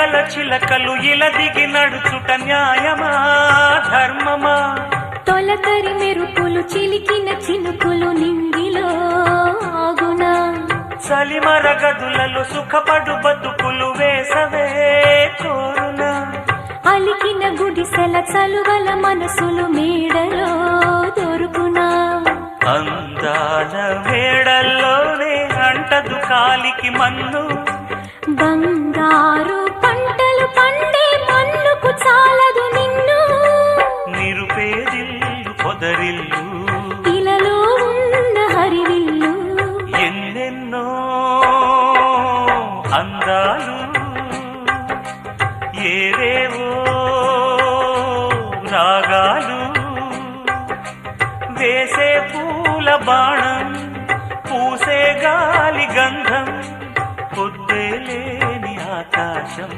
గల చిలకలు ఇలా దిగి నడుచుట న్యాయమా ధర్మమా? తొలకరి మెరుపులు చిలికిన చినుకులు నింగిలో ఆగునా? చలిమర గదులలో సుఖపడు బతుకులు వేసవే కోరునా? అలికిన గుడిసెల చలువల మనసులు మేడలో దొరుకునా? అందాల మేడల్లోనే అంటదు కాలికి మన్ను. బంగారు పంటలు పండే మన్నుకు చాలదు నిన్ను. నిరుపేదిల్లు పొదరిల్లు ఇలలో ఉన్న హరివిల్లు ఎన్నెన్నో అందాలు ఏవేవో రాగాలు వేసే పూల బాణం పూసే గాలి గంధం పొద్దే లేని ఆకాశం.